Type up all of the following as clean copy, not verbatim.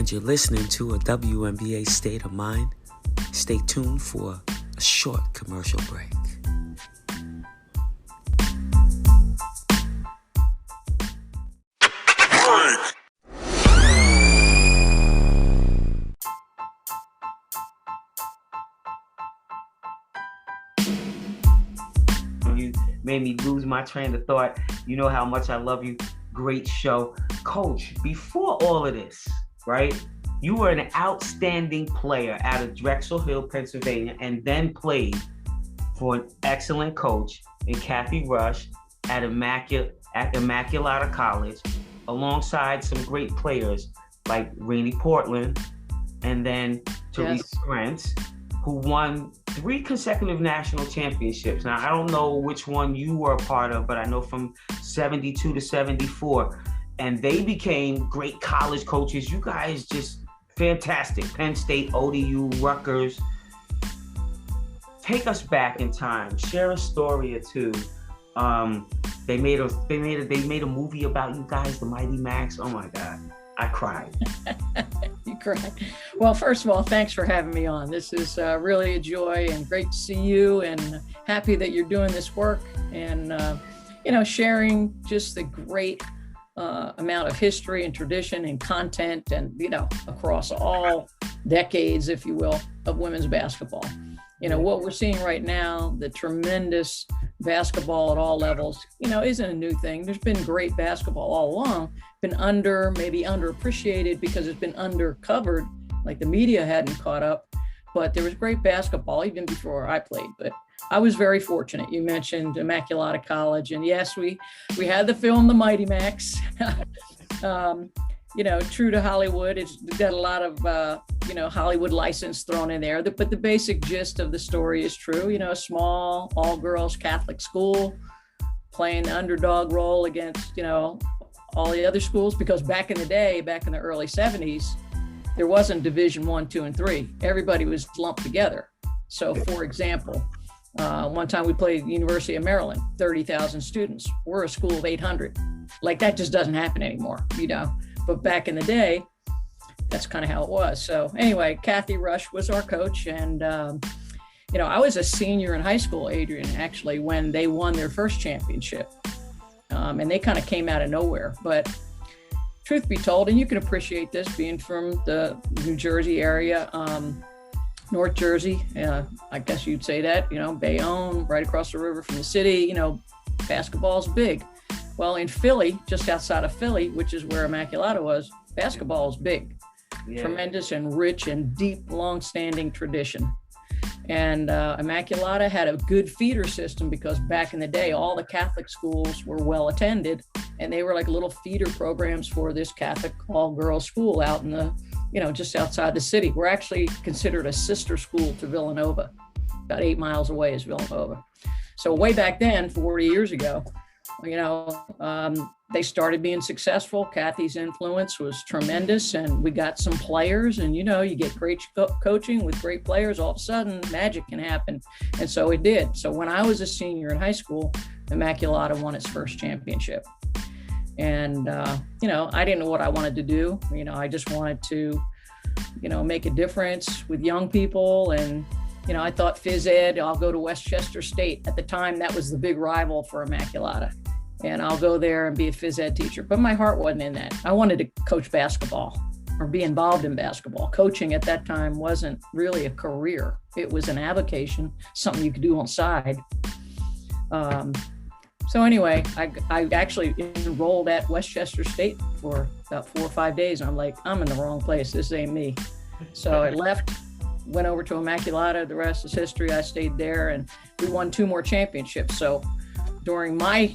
and you're listening to a WNBA State of Mind. Stay tuned for a short commercial break. You made me lose my train of thought. You know how much I love you. Great show. Coach, before all of this, right, you were an outstanding player out of Drexel Hill, Pennsylvania, and then played for an excellent coach in Kathy Rush at Immaculata College, alongside some great players like Rainey Portland and then Teresa Sprents, who won 3 consecutive national championships. Now, I don't know which one you were a part of, but I know from 72 to 74. And they became great college coaches. You guys just fantastic. Penn State, ODU, Rutgers. Take us back in time. Share a story or two. They made a movie about you guys, the Mighty Max. Oh my God, I cried. You cried. Well, first of all, thanks for having me on. This is really a joy and great to see you, and happy that you're doing this work and sharing just the great amount of history and tradition and content and across all decades, if you will, of women's basketball. What we're seeing right now, the tremendous basketball at all levels, isn't a new thing. There's been great basketball all along, been maybe underappreciated because it's been undercovered, like the media hadn't caught up, but there was great basketball even before I played. But I was very fortunate. You mentioned Immaculata College, and yes, we had the film The Mighty Max. True to Hollywood. It's got a lot of, Hollywood license thrown in there. But the basic gist of the story is true. A small, all-girls Catholic school playing the underdog role against, all the other schools. Because back in the day, back in the early 70s, there wasn't Division 1, 2, and 3. Everybody was lumped together. So, for example, one time we played University of Maryland, 30,000 students. We're a school of 800. Like, that just doesn't happen anymore, But back in the day, that's kind of how it was. So anyway, Kathy Rush was our coach. And, I was a senior in high school, Adrian, actually, when they won their first championship. And they kind of came out of nowhere. But truth be told, and you can appreciate this being from the New Jersey area, North Jersey, I guess you'd say that, Bayonne, right across the river from the city, basketball's big. Well, in Philly, just outside of Philly, which is where Immaculata was, basketball is big, tremendous and rich and deep, long-standing tradition. And Immaculata had a good feeder system because back in the day, all the Catholic schools were well attended, and they were like little feeder programs for this Catholic all-girls school out in the, just outside the city. We're actually considered a sister school to Villanova. About 8 miles away is Villanova. So way back then, 40 years ago, they started being successful. Kathy's influence was tremendous, and we got some players, and you get great coaching with great players, all of a sudden magic can happen. And so it did. So when I was a senior in high school, Immaculata won its first championship. And, I didn't know what I wanted to do. I just wanted to, make a difference with young people. And, I thought phys ed, I'll go to Westchester State. At the time, that was the big rival for Immaculata. And I'll go there and be a phys ed teacher. But my heart wasn't in that. I wanted to coach basketball or be involved in basketball. Coaching at that time wasn't really a career. It was an avocation, something you could do on the side. So anyway, I actually enrolled at Westchester State for about 4 or 5 days. And I'm like, I'm in the wrong place. This ain't me. So I left, went over to Immaculata. The rest is history. I stayed there and we won 2 more championships. So during my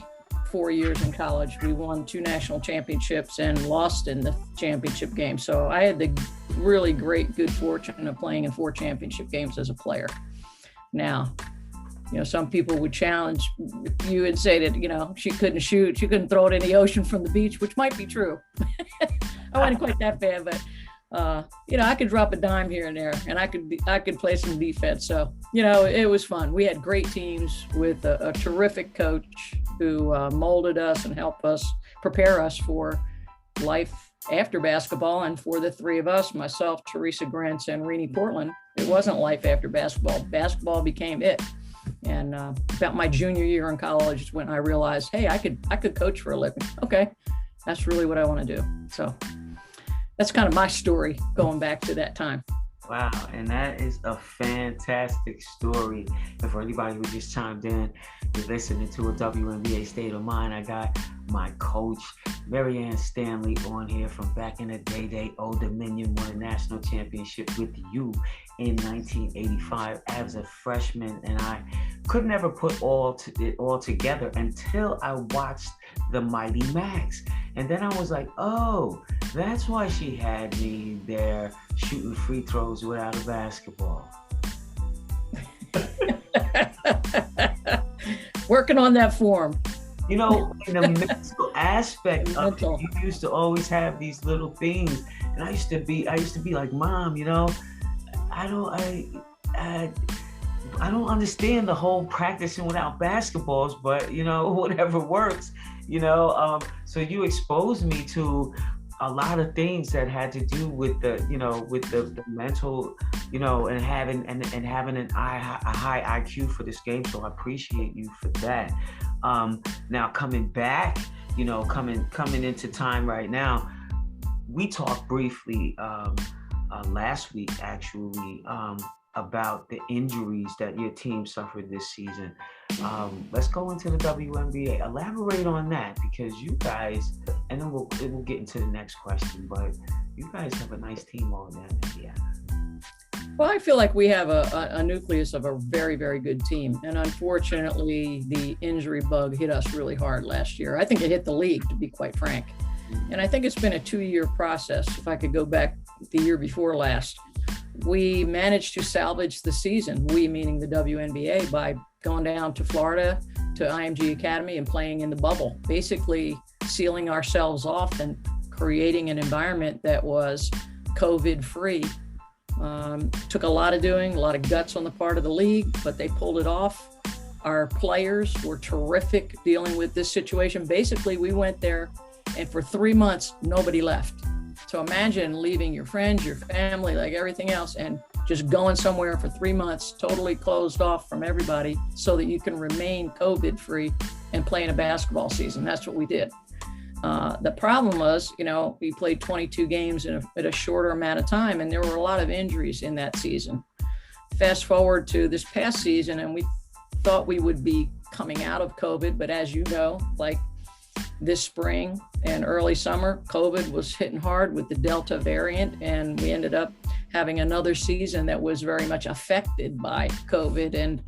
4 years in college, we won 2 national championships and lost in the championship game. So I had the really good fortune of playing in 4 championship games as a player. Now, some people would challenge you and say that, she couldn't shoot, she couldn't throw it in the ocean from the beach, which might be true. I wasn't quite that bad, but I could drop a dime here and there, and I could play some defense. So, it was fun. We had great teams with a terrific coach who molded us and helped us prepare us for life after basketball. And for the three of us, myself, Teresa Grants, and Renee Portland, it wasn't life after basketball. Basketball became it. And about my junior year in college is when I realized, hey, I could coach for a living. Okay, that's really what I want to do. So that's kind of my story going back to that time. Wow, and that is a fantastic story. And for anybody who just chimed in, you're listening to a WNBA State of Mind. I got my coach, Marianne Stanley, on here from back in the day. They Old Dominion won a national championship with you in 1985 as a freshman, and I could never put it all together until I watched the Mighty Max. And then I was like, oh, that's why she had me there shooting free throws without a basketball. Working on that form. You know, in the mental aspect of it, you used to always have these little things. And I used to be like, Mom, you know, I don't understand the whole practicing without basketballs, but you know, whatever works, you know. So you exposed me to a lot of things that had to do with the mental, you know, and having a high IQ for this game. So I appreciate you for that. Now coming back, you know, coming into time right now, we talked briefly last week actually about the injuries that your team suffered this season. Let's go into the WNBA. Elaborate on that, because you guys, and then we'll get into the next question, but you guys have a nice team over there in Indiana. Well, I feel like we have a nucleus of a very, very good team. And unfortunately, the injury bug hit us really hard last year. I think it hit the league, to be quite frank. And I think it's been a 2-year process. If I could go back the year before last, we managed to salvage the season, we meaning the WNBA, by going down to Florida to IMG Academy and playing in the bubble, basically sealing ourselves off and creating an environment that was COVID-free. Took a lot of doing, a lot of guts on the part of the league, but they pulled it off. Our players were terrific dealing with this situation. Basically, we went there, and for 3 months, nobody left. So imagine leaving your friends, your family, like everything else, and just going somewhere for 3 months, totally closed off from everybody so that you can remain COVID-free and play in a basketball season. That's what we did. The problem was, you know, we played 22 games in a shorter amount of time, and there were a lot of injuries in that season. Fast forward to this past season, and we thought we would be coming out of COVID, but as you know, like this spring and early summer, COVID was hitting hard with the Delta variant, and we ended up having another season that was very much affected by COVID. And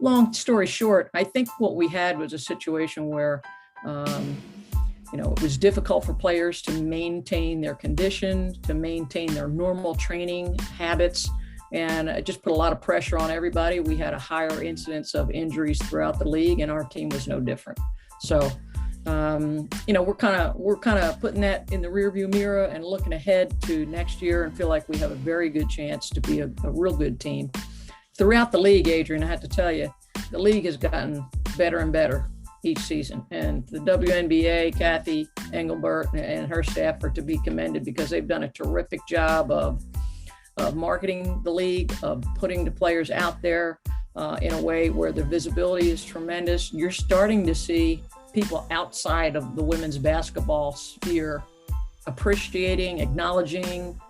long story short, I think what we had was a situation where, you know, it was difficult for players to maintain their condition, to maintain their normal training habits, and it just put a lot of pressure on everybody. We had a higher incidence of injuries throughout the league, and our team was no different. So, you know, we're kind of putting that in the rearview mirror and looking ahead to next year, and feel like we have a very good chance to be a real good team. Throughout the league, Adrian, I have to tell you, the league has gotten better and better each season. And the WNBA, Kathy Engelbert and her staff are to be commended, because they've done a terrific job of marketing the league, of putting the players out there in a way where the visibility is tremendous. You're starting to see people outside of the women's basketball sphere appreciating, acknowledging,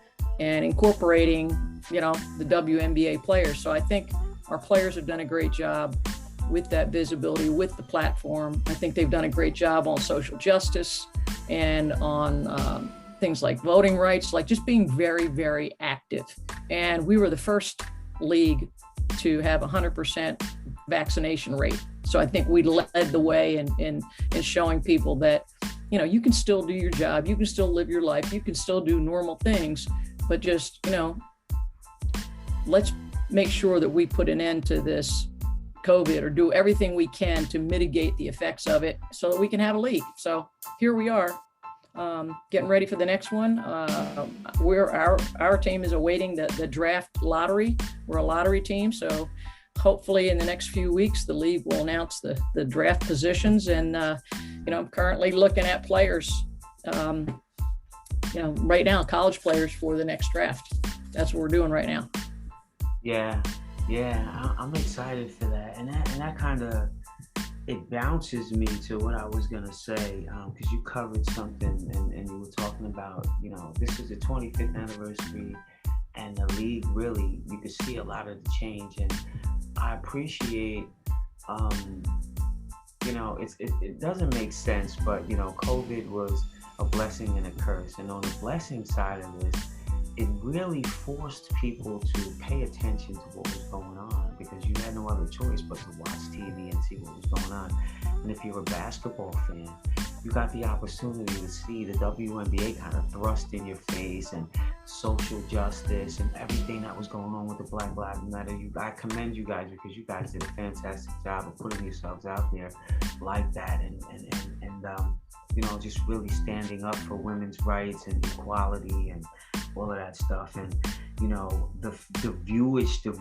and incorporating, you know, the WNBA players. So I think our players have done a great job with that visibility, with the platform. I think they've done a great job on social justice and on things like voting rights, like just being very, very active. And we were the first league to have 100% vaccination rate. So I think we led the way in showing people that, you know, you can still do your job, you can still live your life, you can still do normal things, but just, you know, let's make sure that we put an end to this COVID, or do everything we can to mitigate the effects of it so that we can have a league. So here we are, getting ready for the next one. Our team is awaiting the draft lottery. We're a lottery team, so hopefully in the next few weeks, the league will announce the draft positions. And, you know, I'm currently looking at players right now, college players for the next draft. That's what we're doing right now. Yeah, I'm excited for that, and that kind of, it bounces me to what I was gonna say, because you covered something, and you were talking about, this is the 25th anniversary, and the league really, you could see a lot of the change, and I appreciate, it doesn't make sense, but COVID was a blessing and a curse, and on the blessing side of this, it really forced people to pay attention to what was going on, because you had no other choice but to watch TV and see what was going on. And if you're a basketball fan, you got the opportunity to see the WNBA kind of thrust in your face, and social justice and everything that was going on with the Black Lives Matter. I commend you guys, because you guys did a fantastic job of putting yourselves out there like that, and just really standing up for women's rights and equality and all of that stuff. And the viewership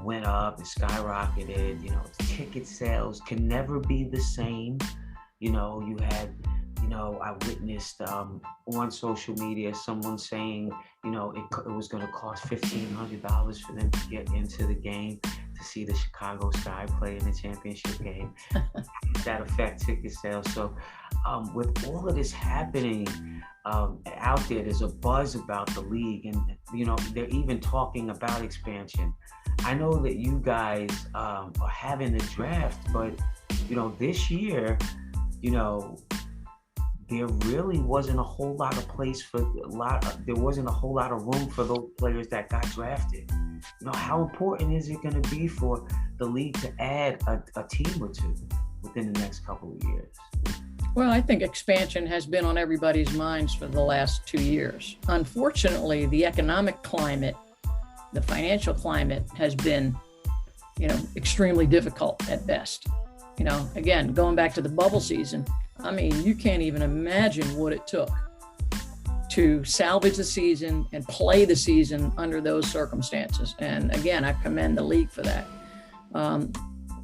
went up, it skyrocketed. Ticket sales can never be the same. You had, I witnessed on social media someone saying, it was going to cost $1,500 for them to get into the game, to see the Chicago Sky play in the championship game. That affect ticket sales. So with all of this happening out there's a buzz about the league, and they're even talking about expansion. I know that you guys are having the draft, but this year, there really wasn't a whole lot of place for there wasn't a whole lot of room for those players that got drafted. How important is it going to be for the league to add a team or two within the next couple of years? Well, I think expansion has been on everybody's minds for the last 2 years. Unfortunately, the economic climate, the financial climate has been, extremely difficult at best. Again, going back to the bubble season, you can't even imagine what it took to salvage the season and play the season under those circumstances. And again, I commend the league for that.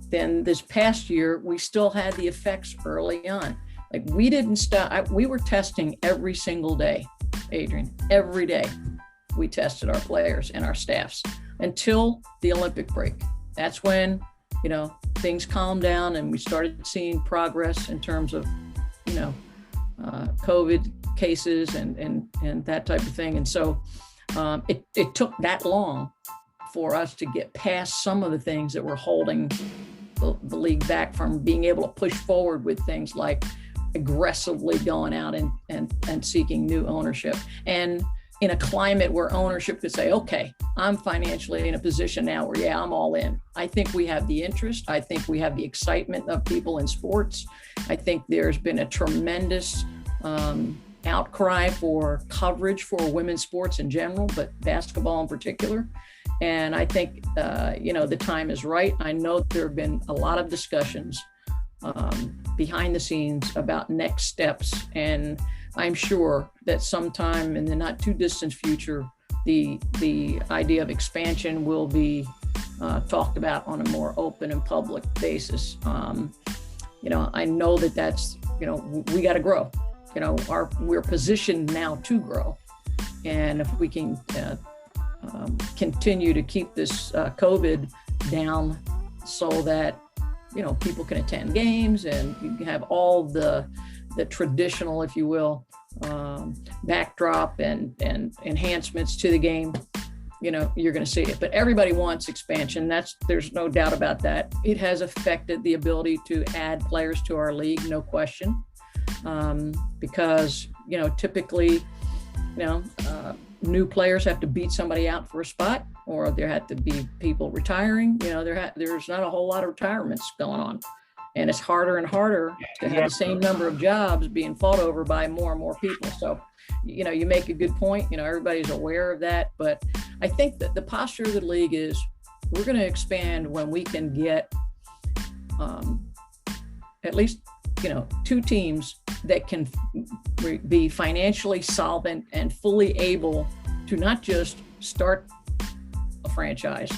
Then this past year, we still had the effects early on. Like, we didn't stop. We were testing every single day, Adrian. Every day we tested our players and our staffs until the Olympic break. That's when, things calmed down and we started seeing progress in terms of, COVID cases and that type of thing. And so it took that long for us to get past some of the things that were holding the league back from being able to push forward with things like aggressively going out and seeking new ownership. And in a climate where ownership could say, okay, I'm financially in a position now where, I'm all in. I think we have the interest. I think we have the excitement of people in sports. I think there's been a tremendous outcry for coverage for women's sports in general, but basketball in particular. And I think, the time is right. I know there have been a lot of discussions behind the scenes about next steps. And I'm sure that sometime in the not too distant future, the idea of expansion will be talked about on a more open and public basis. I know that's, we got to grow. We're positioned now to grow. And if we can continue to keep this COVID down so that, people can attend games and you can have all the traditional, if you will, backdrop and enhancements to the game, you're going to see it. But everybody wants expansion. There's no doubt about that. It has affected the ability to add players to our league, no question, because typically, new players have to beat somebody out for a spot, or there had to be people retiring. There's not a whole lot of retirements going on. And it's harder and harder to have the same number of jobs being fought over by more and more people. So, you make a good point. Everybody's aware of that. But I think that the posture of the league is we're going to expand when we can get at least, two teams that can be financially solvent and fully able to not just start a franchise,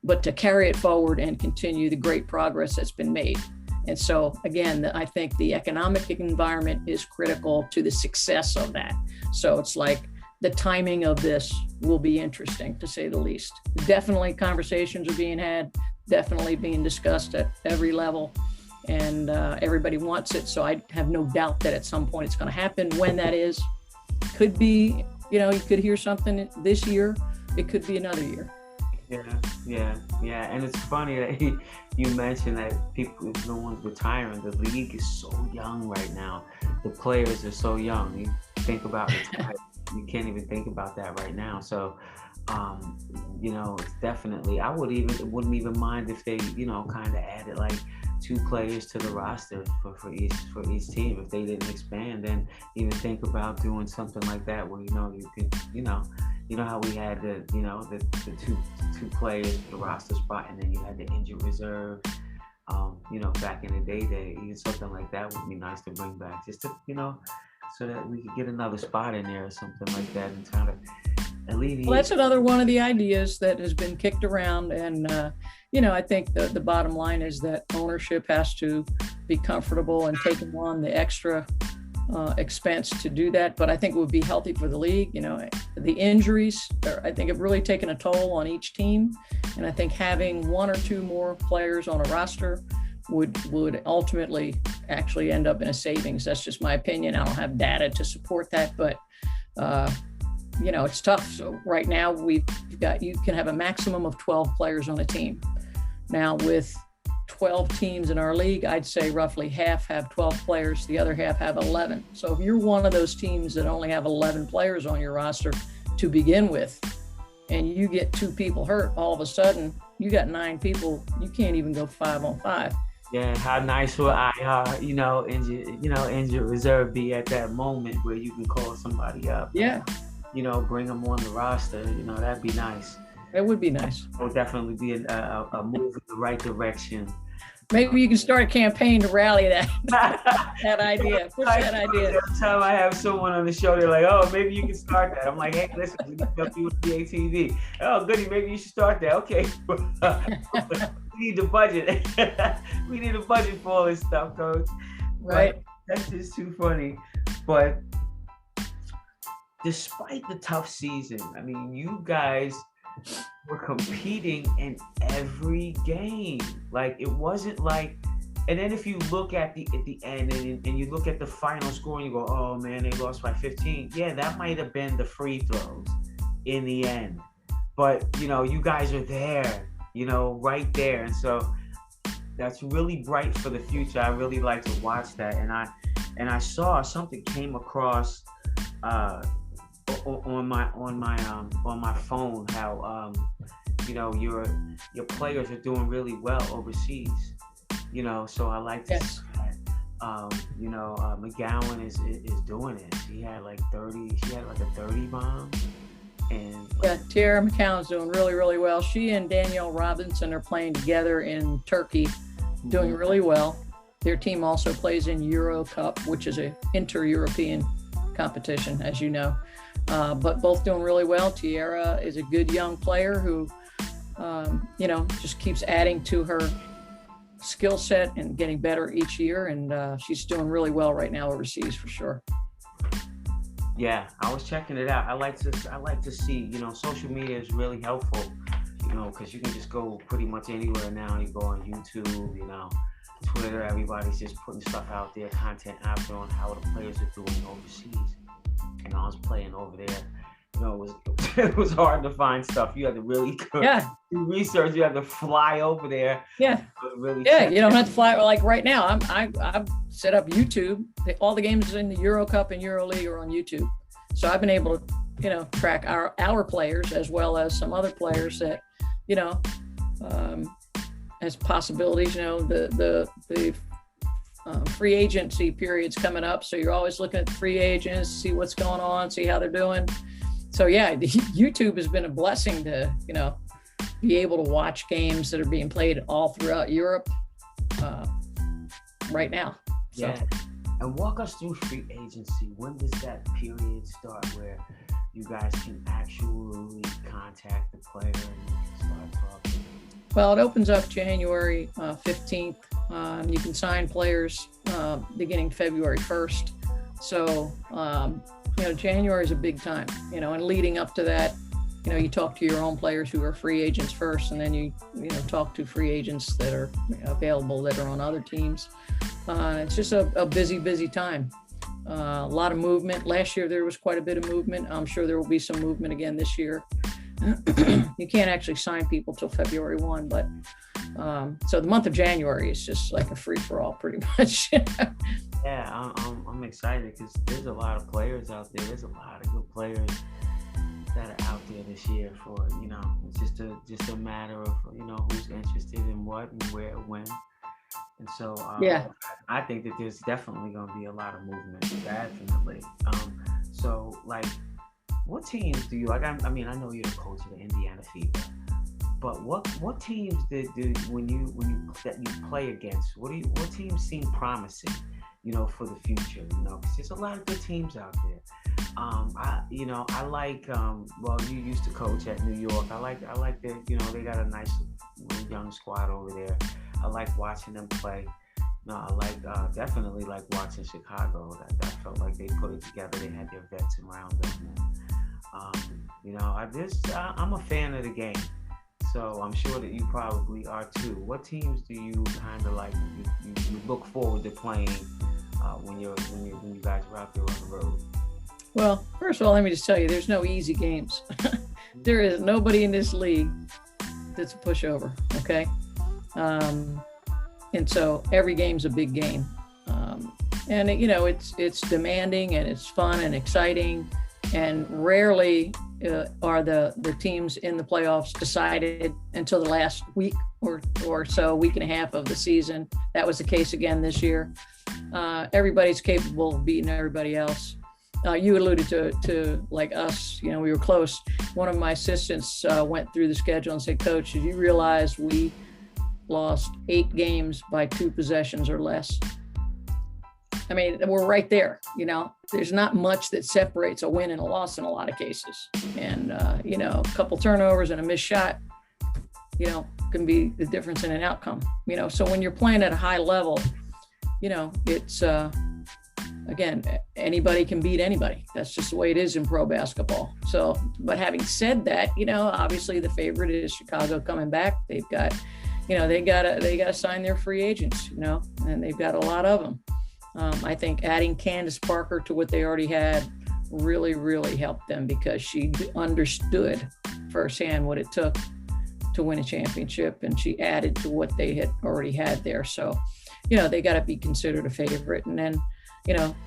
but to carry it forward and continue the great progress that's been made. And so again, I think the economic environment is critical to the success of that. So it's like the timing of this will be interesting, to say the least. Definitely conversations are being had, definitely being discussed at every level, and everybody wants it. So I have no doubt that at some point it's going to happen. When that is, could be, you could hear something this year. It could be another year. Yeah. And it's funny that you mentioned that no one's retiring. The league is so young right now. The players are so young. You think about retiring, you can't even think about that right now. So, it's definitely. I wouldn't even mind if they, kind of added like 2 players to the roster for each team. If they didn't expand, then even think about doing something like that where you could how we had the two players for the roster spot, and then you had the injured reserve. Back in the day, even something like that would be nice to bring back, just to so that we could get another spot in there or something like that, and kind of alleviate. Well, that's another one of the ideas that has been kicked around, and I think the bottom line is that ownership has to be comfortable in taking on the extra expense to do that. But I think it would be healthy for the league. The injuries I think have really taken a toll on each team, and I think having 1 or 2 more players on a roster would ultimately actually end up in a savings. That's just my opinion. I don't have data to support that, but it's tough. So right now you can have a maximum of 12 players on a team. Now with 12 teams in our league, I'd say roughly half have 12 players, the other half have 11. So if you're one of those teams that only have 11 players on your roster to begin with, and you get 2 people hurt, all of a sudden you got 9 people, you can't even go 5-on-5. Yeah, how nice would injured reserve be at that moment where you can call somebody up? Yeah. Bring them on the roster. That'd be nice. It would be nice. It would definitely be a move in the right direction. Maybe you can start a campaign to rally that that idea. Push that idea. Every time I have someone on the show, they're like, "Oh, maybe you can start that." I'm like, "Hey, listen, we need to help you with the ATV." Oh, goody, maybe you should start that. Okay. We need the budget. We need a budget for all this stuff, Coach. Right. But that's just too funny. But despite the tough season, I mean, you guys were competing in every game. Like, it wasn't like, and then if you look at the end and you look at the final score and you go, oh man, they lost by 15. Yeah, that might have been the free throws in the end. But, you guys are there, right there. And so that's really bright for the future. I really like to watch that. And I saw something came across on my phone, how your players are doing really well overseas. So I like to see that. McGowan is doing it. She had like a 30 bomb. And Tiara McCown's doing really, really well. She and Danielle Robinson are playing together in Turkey, doing really well. Their team also plays in Euro Cup, which is a inter-European competition, as you know. But both doing really well. Tiara is a good young player who, just keeps adding to her skill set and getting better each year. And she's doing really well right now overseas for sure. Yeah, I was checking it out. I like to see, social media is really helpful, because you can just go pretty much anywhere now. You go on YouTube, Twitter, everybody's just putting stuff out there, content out there on how the players are doing overseas. I was playing over there. It was hard to find stuff. You had to really do research. You had to fly over there. Yeah. You don't have to fly. Like right now, I've set up YouTube. All the games in the Euro Cup and Euro League are on YouTube. So I've been able to, track our players as well as some other players that, as possibilities. The free agency period's coming up, so you're always looking at free agents, see what's going on, see how they're doing. So yeah, YouTube has been a blessing to be able to watch games that are being played all throughout Europe right now. So. Yeah, and walk us through free agency. When does that period start where you guys can actually contact the player and start talking? Well, it opens up January 15th. You can sign players beginning February 1st. So, January is a big time, and leading up to that, you talk to your own players who are free agents first, and then you talk to free agents that are available that are on other teams. It's just a busy time. A lot of movement. Last year, there was quite a bit of movement. I'm sure there will be some movement again this year. You can't actually sign people till February 1, but so the month of January is just like a free for all, pretty much. Yeah, I'm excited because there's a lot of players out there. There's a lot of good players that are out there this year. For it's just a matter of who's interested in what and where, when. And so I think that there's definitely going to be a lot of movement, definitely. So like, what teams do you like? I mean, I know you're the coach of the Indiana Fever, but what teams when you play against? What teams seem promising? For the future. Because there's a lot of good teams out there. I like. Well, you used to coach at New York. I like that. They got a nice young squad over there. I like watching them play. I like definitely like watching Chicago. That felt like they put it together. They had their vets around them. I'm a fan of the game, so I'm sure that you probably are too. What teams do you kind of like? You look forward to playing when you guys are out there on the road? Well, first of all, let me just tell you, there's no easy games. There is nobody in this league that's a pushover. Okay. And so every game's a big game. And it's demanding and it's fun and exciting, and rarely are the teams in the playoffs decided until the last week or so, week and a half of the season. That was the case again this year. Everybody's capable of beating everybody else. You alluded to like us, we were close. One of my assistants went through the schedule and said, "Coach, did you realize we lost 8 games by 2 possessions or less?" I mean, we're right there. There's not much that separates a win and a loss in a lot of cases. And, a couple turnovers and a missed shot, can be the difference in an outcome. So when you're playing at a high level, it's, again, anybody can beat anybody. That's just the way it is in pro basketball. So, but having said that, obviously the favorite is Chicago coming back. They've got, they gotta sign their free agents, and they've got a lot of them. I think adding Candace Parker to what they already had really, really helped them, because she understood firsthand what it took to win a championship, and she added to what they had already had there. So, they got to be considered a favorite. And then,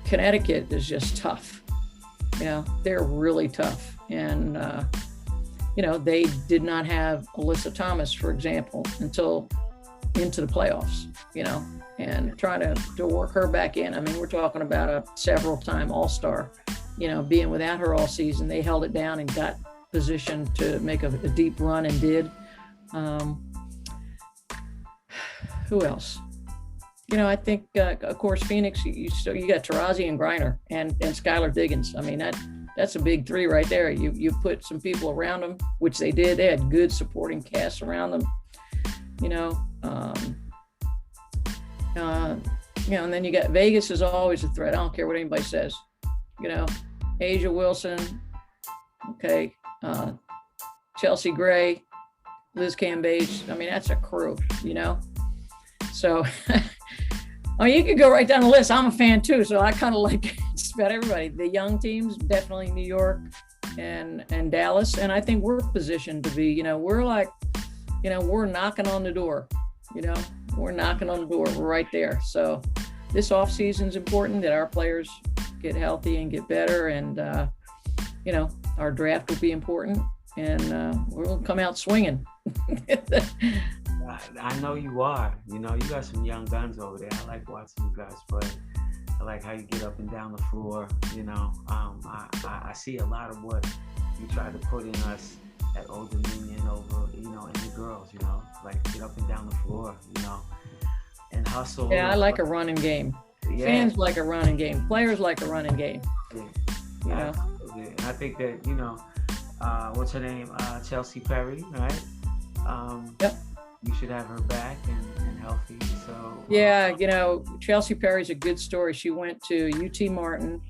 Connecticut is just tough. They're really tough. And, they did not have Alyssa Thomas, for example, until into the playoffs, and trying to work her back in. I mean, we're talking about a several-time All-Star, being without her all season. They held it down and got positioned to make a deep run, and did. Who else? I think, of course, Phoenix, you got Taurasi and Griner and Skylar Diggins. I mean, that's a big 3 right there. You put some people around them, which they did. They had good supporting cast around them, and then you got Vegas is always a threat. I don't care what anybody says. Asia Wilson, okay, Chelsea Gray, Liz Cambage. I mean, that's a crew, So, I mean, you could go right down the list. I'm a fan too, so I kind of like just about everybody. The young teams, definitely New York and Dallas, and I think we're positioned to be. We're like, we're knocking on the door. We're knocking on the door. We're right there. So, this off season is important that our players get healthy and get better, and our draft will be important, and we'll come out swinging. I know you are. You got some young guns over there. I like watching you guys play. I like how you get up and down the floor. I see a lot of what you try to put in us at Old Dominion over, and the girls, like get up and down the floor, and hustle. Yeah, I like a running game. Yeah. Fans like a running game. Players like a running game. Yeah. And I think that, what's her name? Chelsea Perry, right? Yep. You should have her back and healthy. So, Yeah, Chelsea Perry's a good story. She went to UT Martin,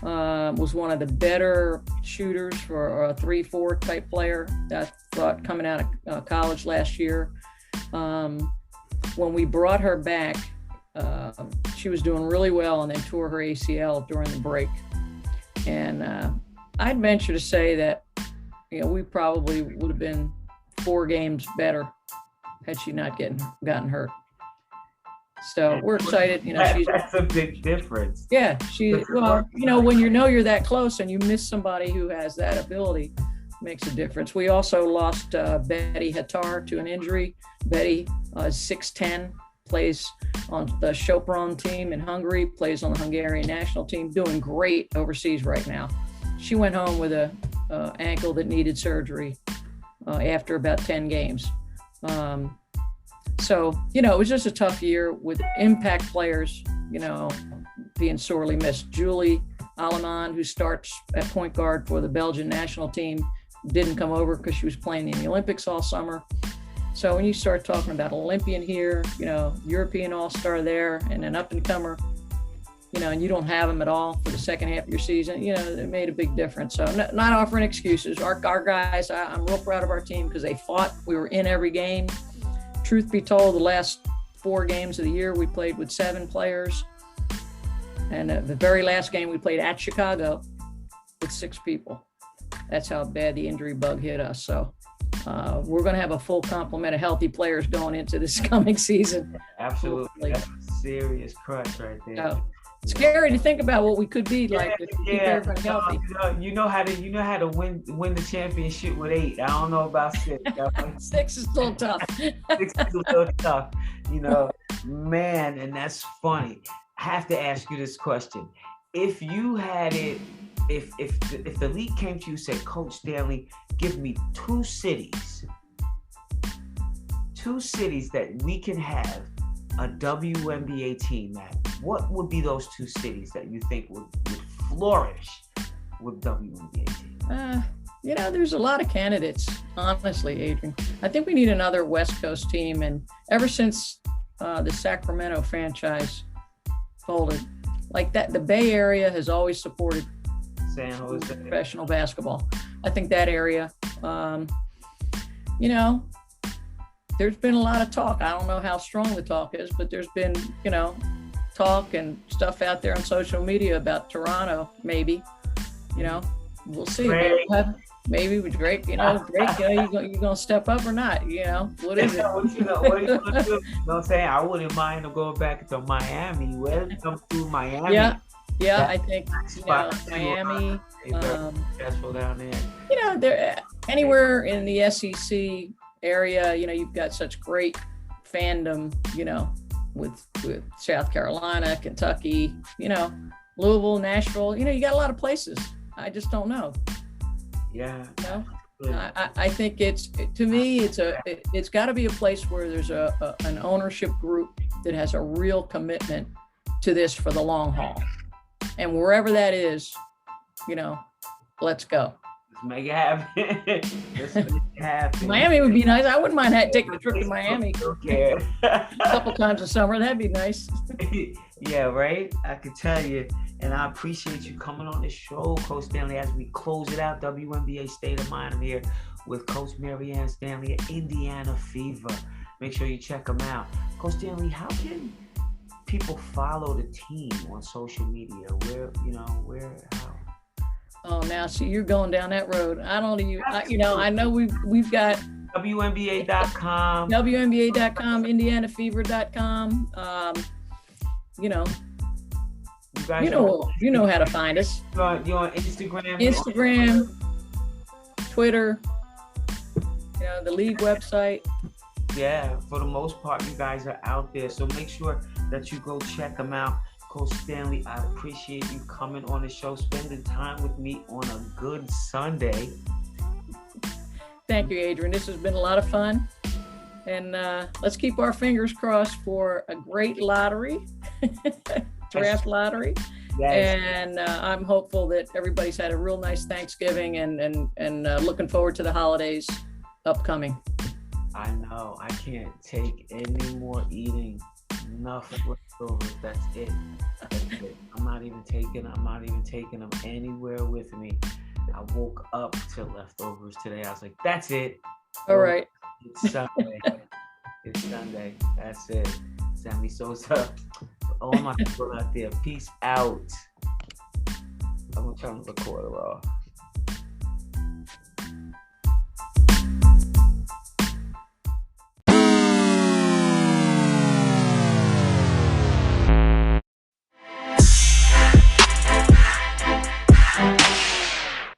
was one of the better shooters for a 3-4 type player, I thought, coming out of college last year. When we brought her back, she was doing really well and then tore her ACL during the break. And I'd venture to say that, we probably would have been 4 games better had she not gotten hurt. So we're excited. That's a big difference. Yeah, when you're that close and you miss somebody who has that ability, makes a difference. We also lost Betty Hattar to an injury. Betty is 6'10", plays on the Sopron team in Hungary, plays on the Hungarian national team, doing great overseas right now. She went home with a ankle that needed surgery after about 10 games. So, it was just a tough year with impact players, being sorely missed. Julie Aleman, who starts at point guard for the Belgian national team, didn't come over because she was playing in the Olympics all summer. So when you start talking about Olympian here, European All-Star there, and an up-and-comer, and you don't have them at all for the second half of your season, it made a big difference. So not offering excuses. Our guys, I'm real proud of our team because they fought. We were in every game. Truth be told, the last 4 games of the year, we played with 7 players. And the very last game, we played at Chicago with 6 people. That's how bad the injury bug hit us. So we're going to have a full complement of healthy players going into this coming season. Absolutely. That's a serious crunch right there. So, it's scary to think about what we could be like if we keep everybody healthy. You know how to win the championship with 8. I don't know about 6. 6 is still tough. 6 is a little tough, man, and that's funny. I have to ask you this question. If you had it, if the league came to you and said, Coach Stanley, give me 2 cities that we can have a WNBA team at, what would be those 2 cities that you think would flourish with WNBA team? There's a lot of candidates, honestly, Adrian. I think we need another West Coast team. And ever since the Sacramento franchise folded, like that, the Bay Area has always supported San Jose professional basketball. I think that area, there's been a lot of talk. I don't know how strong the talk is, but there's been, talk and stuff out there on social media about Toronto, maybe. We'll see. Maybe with Drake, you gonna step up or not? What is it? What are you gonna do? You know what I'm saying? I wouldn't mind them going back to Miami. Well, come through Miami. Yeah, I think Miami. Successful down there. They're anywhere in the SEC area. You've got such great fandom. With South Carolina, Kentucky. Louisville, Nashville. You got a lot of places. I just don't know. Yeah. I think it's got to be a place where there's an ownership group that has a real commitment to this for the long haul, and wherever that is, let's go. Let's make it happen. Let's make it happen. Miami would be nice. I wouldn't mind taking a trip to Miami. Okay. A couple times a summer. That'd be nice. Yeah, right? I could tell you. And I appreciate you coming on this show, Coach Stanley, as we close it out. WNBA State of Mind. I'm here with Coach Marianne Stanley at Indiana Fever. Make sure you check them out. Coach Stanley, how can people follow the team on social media? Where, how? Oh, now see, you're going down that road. I don't even, I know we've got WNBA.com, indianafever.com. You know how to find us. You're on Instagram, Twitter, the league website. Yeah, for the most part, you guys are out there. So make sure that you go check them out. Coach Stanley, I appreciate you coming on the show, spending time with me on a good Sunday. Thank you, Adrian. This has been a lot of fun. And let's keep our fingers crossed for a great lottery, draft lottery. Yes. And I'm hopeful that everybody's had a real nice Thanksgiving and looking forward to the holidays upcoming. I know. I can't take any more eating. enough leftovers. That's it. That's it. I'm not even taking them anywhere with me. I woke up to leftovers today. I was like, that's it. All right. It's Sunday. It's Sunday. That's it. Sammy Sosa. All my people out there. Peace out. I'm gonna turn the recorder off.